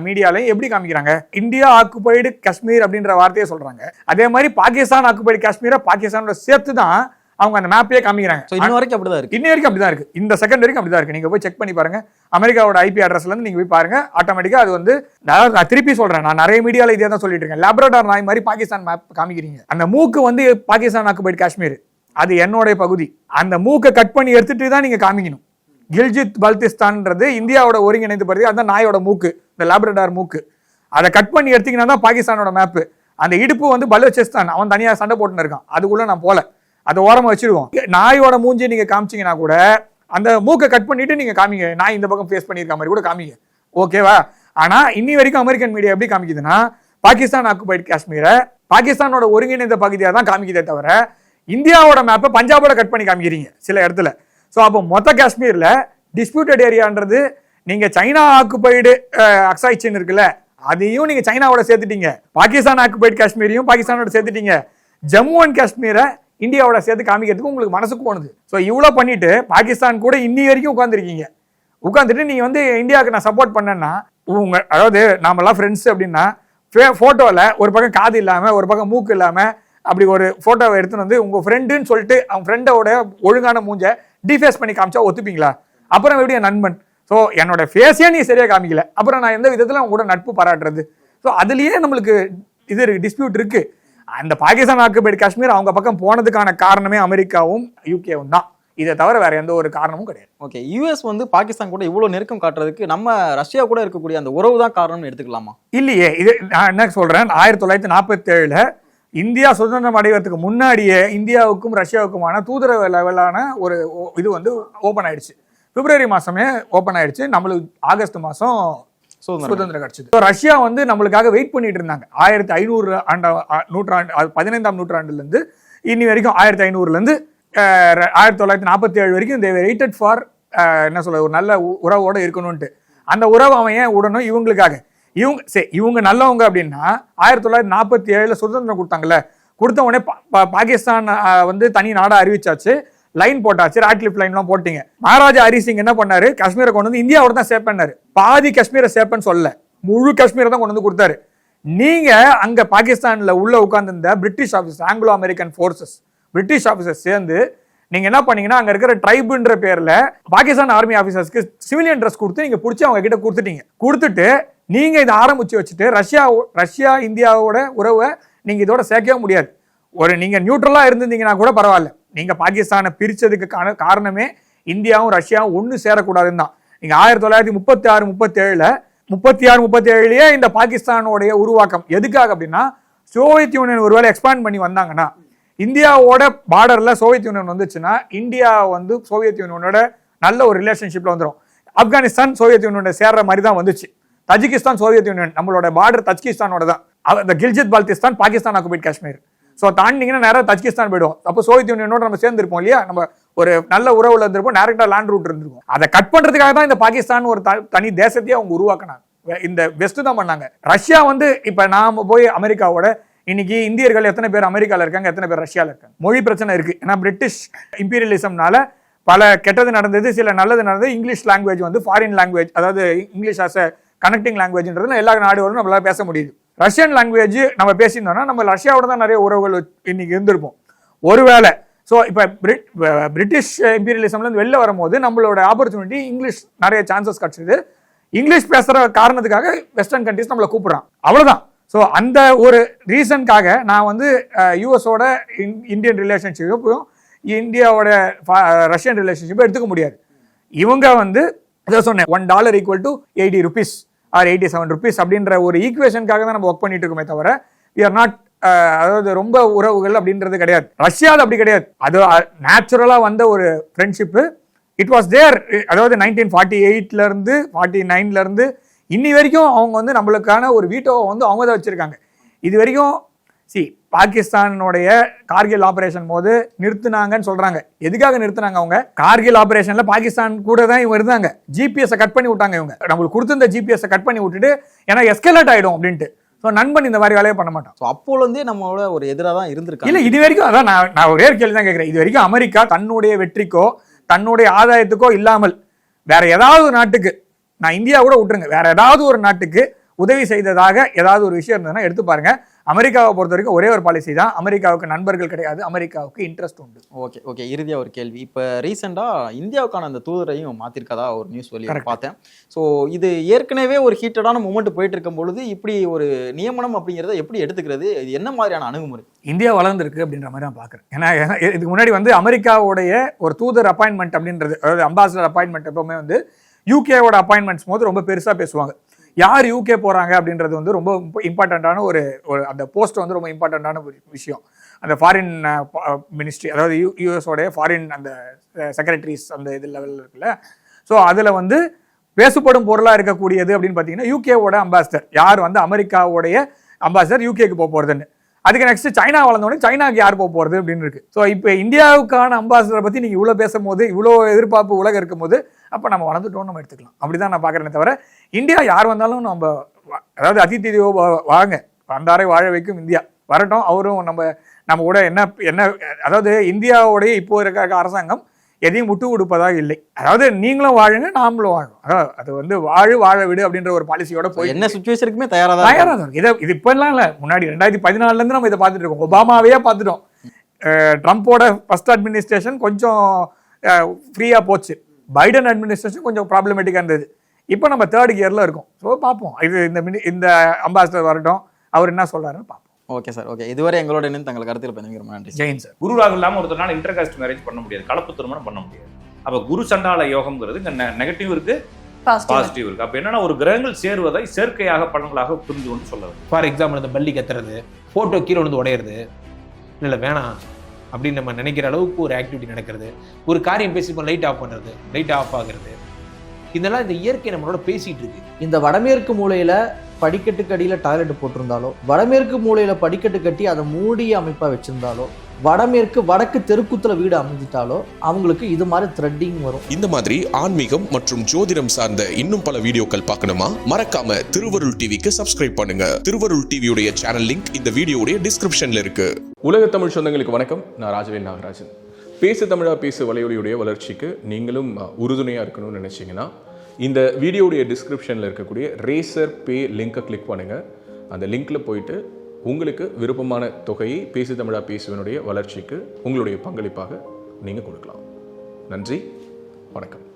மீடியாலையும் எப்படி காமிக்கிறாங்க? இந்தியா ஆக்குபைடு காஷ்மீர் அப்படின்ற வார்த்தையை சொல்றாங்க. அதே மாதிரி பாகிஸ்தான் ஆக்குபைடு காஷ்மீரை பாகிஸ்தானோட சேர்த்து தான் அவங்க அந்த மேப்பையே காமிக்கிறாங்க. இன்ன வரைக்கும் அப்படிதான் இருக்கு. இன்ன வரைக்கும் அப்படிதான் இருக்கு. இந்த செகண்ட் வரைக்கும் அப்படிதான் இருக்கு. நீங்க போய் செக் பண்ணி பாருங்க. அமெரிக்காவோட ஐபி அட்ரஸ்ல இருந்து நீங்க போய் பாருங்க. ஆட்டோமேட்டிக்கா அது வந்து நான் திருப்பி சொல்றேன், நான் நிறைய மீடியால இதே தான் சொல்லிட்டு இருக்கேன். லேப்ரடார் நாய் மாதிரி பாகிஸ்தான் மேப் காமிக்கிறீங்க. அந்த மூக்கு வந்து பாகிஸ்தான் ஆக்குபைடு காஷ்மீர், அது என்னோட பகுதி. அந்த மூக்கை கட் பண்ணி எடுத்துட்டு தான் நீங்க காமிக்கணும். கில்ஜித் பல்திஸ்தான்ன்றது இந்தியாவோட ஒருங்கிணைந்த பகுதி, அதுதான் நாயோட மூக்கு, இந்த லேப்ரடார் மூக்கு. அதை கட் பண்ணி எடுத்தீங்கன்னா தான் பாகிஸ்தானோட மேப்பு. அந்த இடுப்பு வந்து பலூச்சிஸ்தான், அவன் தனியாக சண்டை போட்டுன்னு இருக்கான், அதுக்குள்ள நான் போல, அதை ஓரமாக வச்சிருவோம். நாயோட மூஞ்சி நீங்க காமிச்சிங்கன்னா கூட அந்த மூக்கை கட் பண்ணிட்டு நீங்க காமிங்க, நாய் இந்த பக்கம் ஃபேஸ் பண்ணியிருக்க மாதிரி கூட காமிங்க. ஓகேவா? ஆனா இன்னி வரைக்கும் அமெரிக்கன் மீடியா எப்படி காமிக்குதுன்னா பாகிஸ்தான் ஆக்குபைடு காஷ்மீரை பாகிஸ்தானோட ஒருங்கிணைந்த பகுதியாக தான் காமிக்குதே தவிர இந்தியாவோட மேப்பை பஞ்சாபோட கட் பண்ணி காமிக்கிறீங்க சில இடத்துல. ஸோ அப்போ மொத்த காஷ்மீர்ல டிஸ்பியூட்டட் ஏரியான்றது நீங்க சைனா ஆக்குபைடு அக்சாய் சீன் இருக்குல்ல, அதையும் நீங்க சைனாவோட சேர்த்துட்டீங்க. பாகிஸ்தான் ஆக்குபைடு காஷ்மீரையும் பாகிஸ்தானோட சேர்த்துட்டீங்க. ஜம்மு அண்ட் காஷ்மீரை இந்தியாவோட சேர்த்து காமிக்கிறதுக்கு உங்களுக்கு மனசுக்கு போனது. ஸோ இவ்வளோ பண்ணிட்டு பாகிஸ்தான் கூட இன்னி வரைக்கும் உட்காந்துருக்கீங்க. உட்காந்துட்டு நீங்க வந்து இந்தியாவுக்கு நான் சப்போர்ட் பண்ணேன்னா அதாவது நாமெல்லாம் ஃப்ரெண்ட்ஸ் அப்படின்னா போட்டோவில் ஒரு பக்கம் காது இல்லாமல் ஒரு பக்கம் மூக்கு இல்லாமல் அப்படி ஒரு போட்டோவை எடுத்துன்னு வந்து உங்க ஃப்ரெண்டுன்னு சொல்லிட்டு அவன் ஃப்ரெண்டோட ஒழுங்கான மூஞ்ச டிஃபேஸ் பண்ணி காமிச்சா ஒத்துப்பீங்களா? அப்புறம் எப்படி நண்பன்? ஸோ என்னோட ஃபேஸே நீ சரியா காமிக்கல, அப்புறம் நான் எந்த விதத்தில் அவங்க கூட நட்பு பாராட்டுறது? ஸோ அதுலயே நம்மளுக்கு இது இருக்கு, டிஸ்பியூட் இருக்கு. அந்த பாகிஸ்தான் ஆக்குபைடு காஷ்மீர் அவங்க பக்கம் போனதுக்கான காரணமே அமெரிக்காவும் யூகேவும் தான். இதை தவிர வேற எந்த ஒரு காரணமும் கிடையாது. ஓகே, யூஎஸ் வந்து பாகிஸ்தான் கூட இவ்வளவு நெருக்கம் காட்டுறதுக்கு நம்ம ரஷ்யா கூட இருக்கக்கூடிய அந்த உறவு தான் காரணம்னு எடுத்துக்கலாமா? இல்லையே. இது நான் என்ன சொல்றேன், 1947 இந்தியா சுதந்திரம் அடைவதற்கு முன்னாடியே இந்தியாவுக்கும் ரஷ்யாவுக்குமான தூதரக லெவலான ஒரு இது வந்து ஓப்பன் ஆயிடுச்சு. பிப்ரவரி மாசமே ஓப்பன் ஆயிடுச்சு. நம்மளுக்கு ஆகஸ்ட் மாசம் சுதந்திரம் கிடைச்சது. ரஷ்யா வந்து நம்மளுக்காக வெயிட் பண்ணிட்டு இருந்தாங்க. 1500 நூற்றாண்டு, 15ஆம் நூற்றாண்டுல இருந்து இன்னி வரைக்கும் 1500ல இருந்து 1947 வரைக்கும் they waited for என்ன சொல்ல ஒரு நல்ல உறவோட இருக்கணும்ட்டு. அந்த உறவு அவன் ஏன் உடனும் இவங்களுக்காக. இவங்க நல்லவங்க அப்படின்னா 1947 சுதந்திரம் கொடுத்தாங்கல்ல, கொடுத்த உடனே பாகிஸ்தான் வந்து தனி நாடா அறிவிச்சாச்சு, லைன் போட்டாச்சு, ராட்லிப் லைன்லாம் போட்டீங்க. மகாராஜா ஹரிசிங் என்ன பண்ணாரு, காஷ்மீரை கொண்டு வந்து இந்தியாவோட தான் சேவ் பண்ணாரு. பாதி காஷ்மீரை சேவ் சொல்ல, முழு காஷ்மீரை தான் கொண்டு வந்து கொடுத்தாரு. நீங்க அங்க பாகிஸ்தான்ல உள்ள உட்கார்ந்து British officer, Anglo American forces, British officers சேர்ந்து நீங்க என்ன பண்ணீங்கன்னா அங்க இருக்கிற ட்ரைபுன்ற பேர்ல பாகிஸ்தான் ஆர்மி ஆபீசர்ஸ்க்கு சிவிலியன் ட்ரெஸ் கொடுத்து நீங்க பிடிச்சி அவங்க கிட்ட கொடுத்துட்டீங்க. கொடுத்துட்டு நீங்க இதை ஆரம்பிச்சு வச்சுட்டு ரஷ்யா இந்தியாவோட உறவை நீங்க இதோட சேர்க்கவே முடியாது. ஒரு நீங்க நியூட்ரலா இருந்திருந்தீங்கன்னா கூட பரவாயில்ல. நீங்க பாகிஸ்தானை பிரிச்சதுக்கு காரணமே இந்தியாவும் ரஷ்யாவும் ஒன்னு சேரக்கூடாதுன்னு தான். நீங்க 1936-37 இந்த பாகிஸ்தானோடைய உருவாக்கம் எதுக்காக அப்படின்னா, சோவியத் யூனியன் ஒருவேளை எக்ஸ்பாண்ட் பண்ணி வந்தாங்கன்னா, இந்தியாவோட பார்டர்ல சோவியத் யூனியன் வந்துச்சுன்னா இந்தியா வந்து சோவியத் யூனியனோட நல்ல ஒரு ரிலேஷன்ஷிப்ல வந்துடும். ஆப்கானிஸ்தான் சோவியத் யூனியனோட சேர்ற மாதிரி தான் வந்துச்சு. தஜிகிஸ்தான் சோவியத் யூனியன், நம்மளோட பார்டர் தஜிகிஸ்தானோட தான். கில்ஜித் பால்திஸ்தான் பாகிஸ்தான் ஆக்குபைடு காஷ்மீர். ஸோ தாண்டிங்கன்னா நேராக தஜிகிஸ்தான் போயிடும். அப்போ சோவியத் யூனியனோட நம்ம சேர்ந்துருப்போம் இல்லையா, நம்ம ஒரு நல்ல உறவுல இருந்திருப்போம், டேரக்டா லேண்ட் ரூட் இருந்திருக்கும். அதை கட் பண்றதுக்காக தான் இந்த பாகிஸ்தான் ஒரு தனி தேசத்தையே அவங்க உருவாக்குனாங்க. இந்த வெஸ்ட் தான் பண்ணாங்க. ரஷ்யா வந்து இப்ப நாம போய் அமெரிக்காவோட இன்னைக்கு இந்தியர்கள் எத்தனை பேர் அமெரிக்கால இருக்காங்க, எத்தனை பேர் ரஷ்யால இருக்காங்க? மொழி பிரச்சனை இருக்கு. ஏன்னா பிரிட்டிஷ் இம்பீரியலிசம்னால பல கெட்டது நடந்தது, சில நல்லது நடந்தது. இங்கிலீஷ் லாங்குவேஜ் வந்து ஃபாரின் லாங்குவேஜ், அதாவது இங்கிலீஷ் ஆஸ் அ கனெக்டிங் லாங்குவேஜ்ன்றது எல்லா நாடுகளும் நம்மளால பேச முடியுது. ரஷ்யன் லாங்குவேஜ் நம்ம பேசியிருந்தோம்னா நம்ம ரஷ்யாவோட தான் நிறைய உறவுகள் இன்னைக்கு இருந்திருப்போம் ஒருவேளை. ஸோ இப்போ பிரிட்டிஷ் இம்பீரியலிசம்ல இருந்து வெளில வரும்போது நம்மளோட ஆப்பர்ச்சுனிட்டி இங்கிலீஷ் நிறைய சான்சஸ் கிடைச்சது. இங்கிலீஷ் பேசுற காரணத்துக்காக வெஸ்டர்ன் கண்ட்ரிஸ் நம்மளை கூப்பிடுறான், அவ்வளவுதான். ஸோ அந்த ஒரு ரீசனுக்காக நான் வந்து யூஎஸோட இந்தியன் ரிலேஷன்ஷிப்பும் இந்தியாவோட ரஷ்யன் ரிலேஷன்ஷிப்பும் எடுத்துக்க முடியாது. இவங்க வந்து சொன்னேன் $1 = 80 rupees ஆர் 87 rupees அப்படின்ற ஒரு ஈக்குவேஷனுக்காக தான் நம்ம ஒர்க் பண்ணிட்டு இருக்கோமே தவிர we are not அதாவது ரொம்ப உறவுகள் அப்படின்றது கிடையாது. ரஷ்யாவில் அப்படி கிடையாது. அது நேச்சுரலா வந்த ஒரு ஃப்ரெண்ட்ஷிப்பு. It was there. அதாவது 1948 இருந்து 49 இருந்து இன்னி வரைக்கும் அவங்க வந்து நம்மளுக்கான ஒரு வீட்டோவை வந்து அவங்க தான் வச்சிருக்காங்க. இது வரைக்கும் பாகிஸ்தானுடைய கார்கில் ஆபரேஷன் போது நிறுத்தினாங்கன்னு சொல்றாங்க. எதுக்காக நிறுத்தினாங்க? அவங்க கார்கில் ஆபரேஷன்ல பாகிஸ்தான் கூட தான் இவங்க இருந்தாங்க. ஜிபிஎஸ் கட் பண்ணி விட்டாங்க. இவங்க நம்மளுக்கு கொடுத்திருந்த ஜிபிஎஸ் கட் பண்ணி விட்டுட்டு ஏன்னா எஸ்கலேட் ஆயிடும் அப்படின்ட்டு. நண்பன் இந்த மாதிரி வேலையை பண்ண மாட்டான். அப்போலேருந்தே நம்மளோட ஒரு எதிராக தான் இருந்திருக்காங்க. இல்ல இது வரைக்கும் அதான் நான் ஒரே கேள்வி தான் கேட்கிறேன். இது வரைக்கும் அமெரிக்கா தன்னுடைய வெற்றிக்கோ தன்னுடைய ஆதாயத்துக்கோ இல்லாமல் வேற ஏதாவது நாட்டுக்கு, நான் இந்தியா கூட விட்டுருங்க, வேற ஏதாவது ஒரு நாட்டுக்கு உதவி செய்ததாக ஏதாவது ஒரு விஷயம் இருந்ததுன்னா எடுத்து பாருங்க. அமெரிக்காவை பொறுத்த வரைக்கும் ஒரே ஒரு பாலிசி தான், அமெரிக்காவுக்கு நண்பர்கள் கிடையாது, அமெரிக்காவுக்கு இன்ட்ரெஸ்ட் உண்டு. ஓகே இறுதியா ஒரு கேள்வி. இப்போ ரீசெண்டா இந்தியாவுக்கான அந்த தூதரையும் மாத்திருக்கதா ஒரு நியூஸ் வெளியே பார்த்தேன். ஸோ இது ஏற்கனவே ஒரு ஹீட்டடான மூமெண்ட் போயிட்டு இருக்கும் பொழுது இப்படி ஒரு நியமனம் அப்படிங்கிறத எப்படி எடுத்துக்கிறது? இது என்ன மாதிரியான அணுகுமுறை? இந்தியா வளர்ந்துருக்கு அப்படின்ற மாதிரி நான் பார்க்குறேன். ஏன்னா இதுக்கு முன்னாடி வந்து அமெரிக்காவுடைய ஒரு தூதர் அப்பாயின்மெண்ட் அப்படின்றது, அதாவது அம்பாசிடர் அப்பாயின்மெண்ட் எப்பவுமே வந்து யூகேவோட அப்பாயின்மெண்ட்ஸ் போது ரொம்ப பெருசாக பேசுவாங்க. யார் யூகே போகிறாங்க அப்படின்றது வந்து ரொம்ப இம்பார்ட்டண்ட்டான ஒரு அந்த போஸ்ட் வந்து ரொம்ப இம்பார்ட்டண்ட்டான ஒரு விஷயம். அந்த ஃபாரின் மினிஸ்ட்ரி, அதாவது யூஎஸோடைய ஃபாரின் அந்த செக்ரட்டரிஸ் அந்த இது லெவலில் இருக்குல்ல. ஸோ அதில் வந்து பேசப்படும் பொருளாக இருக்கக்கூடியது அப்படின்னு பார்த்தீங்கன்னா யூகேவோட அம்பாசிடர் யார், வந்து அமெரிக்காவுடைய அம்பாசிடர் யூகேக்கு போக போகிறதுன்னு. அதுக்கு நெக்ஸ்ட் சைனா வளர்ந்தோடனே சைனாக்கு யார் போக போகிறது அப்படின்னு இருக்கு. ஸோ இப்போ இந்தியாவுக்கான அம்பாசிடரை பற்றி நீங்கள் இவ்வளோ பேசும்போது, இவ்வளோ எதிர்பார்ப்பு உலகம் இருக்கும்போது, அப்போ நம்ம வளர்ந்துட்டோம்னு நம்ம எடுத்துக்கலாம். அப்படிதான் நான் பார்க்குறேனே தவிர இந்தியா யார் வந்தாலும் நம்ம, அதாவது அதிதி தேவோ வாங்க, வந்தாரை வாழ வைக்கும் இந்தியா வரட்டும். அவரும் நம்ம கூட என்ன அதாவது இந்தியாவுடைய இப்போ இருக்க அரசாங்கம் எதையும் விட்டு கொடுப்பதாக இல்லை. அதாவது நீங்களும் வாழுங்க, நாமளும் வாழும். அது வந்து வாழ விடு அப்படின்ற ஒரு பாலிசியோட போய் என்ன சுச்சுவேஷனுக்குமே தயாராக இருக்கும். இது இப்போ எல்லாம் இல்லை, முன்னாடி 2014 நம்ம இதை பார்த்துட்டு இருக்கோம். ஒபாமாவையே பார்த்துட்டோம். ட்ரம்ப்போட ஃபர்ஸ்ட் அட்மினிஸ்ட்ரேஷன் கொஞ்சம் ஃப்ரீயாக போச்சு. பைடன் அட்மினிஸ்ட்ரேஷன் கொஞ்சம் ப்ராப்ளமேட்டிக்காக இருந்தது. இப்போ நம்ம 3rd கியரில் இருக்கோம். ஸோ பார்ப்போம், இது இந்த அம்பாசிடர் வரட்டும், அவர் என்ன சொல்றாருன்னு பார்ப்போம். Okay sir, okay. இதுவரை எங்களோட இணைந்து தங்கள் கருத்தில் பதிவு நன்றி. ஜெயின் சார். குரு ராகு இல்லாமல் ஒருத்தனால இன்டர் காஸ்ட் மேரேஜ் பண்ண முடியாது, கலப்பு திருமணம் பண்ண முடியாது. அப்போ குரு சண்டால யோகம்ங்கிறது இங்கே நெகட்டிவ் இருக்கு, பாசிட்டிவ் இருக்கு. அப்போ என்னன்னா ஒரு கிரகங்கள் சேருவதை சேர்க்கையாக பலன்களாக புரிஞ்சு கொண்டு சொல்லுவது. ஃபார் எக்ஸாம்பிள் இந்த பள்ளி கத்துறது, ஃபோட்டோ கீழே வந்து உடையிறது, இல்லை வேணாம் அப்படின்னு நம்ம நினைக்கிற அளவுக்கு ஒரு ஆக்டிவிட்டி நடக்கிறது, ஒரு காரியம் பேசிப்போம் லைட் ஆஃப் பண்ணுறது, லைட் ஆஃப் ஆகுறது, இதெல்லாம் இந்த இயற்கை நம்மளோட பேசிகிட்டு இருக்கு. இந்த வடமேற்கு மூலையில் படிக்கட்டுக்கு அடியில் டாய்லெட் போட்டிருந்தாலோ, வடமேற்கு மூலையில் படிக்கட்டு கட்டி அதை மூடிய அமைப்பாக வச்சுருந்தாலோ, வடக்கு தெருக்குத்துல வீடு அமைஞ்சிட்டாலோ அவங்களுக்கு இது மாதிரி த்ரெட்டிங் வரும். இந்த மாதிரி ஆன்மீகம் மற்றும் ஜோதிடம் சார்ந்த இன்னும் பல வீடியோக்கள் பார்க்கணுமா? மறக்காம திருவருள் டிவிக்கு சப்ஸ்கிரைப் பண்ணுங்க. திருவருள் டிவியுடைய சேனல் லிங்க் இந்த வீடியோடைய டிஸ்கிரிப்ஷன்ல இருக்கு. உலக தமிழ் சொந்தங்களுக்கு வணக்கம். நான் ராஜவேல் நாகராஜன். பேசு தமிழா பேசு வலையொலியுடைய வளர்ச்சிக்கு நீங்களும் உறுதுணையாக இருக்கணும்னு நினச்சிங்கன்னா இந்த வீடியோடைய டிஸ்கிரிப்ஷனில் இருக்கக்கூடிய ரேசர் பே லிங்கை கிளிக் பண்ணுங்கள். அந்த லிங்க்கில் போயிட்டு உங்களுக்கு விருப்பமான தொகையை பேசு தமிழா பேசுவனுடைய வளர்ச்சிக்கு உங்களுடைய பங்களிப்பாக நீங்கள் கொடுக்கலாம். நன்றி, வணக்கம்.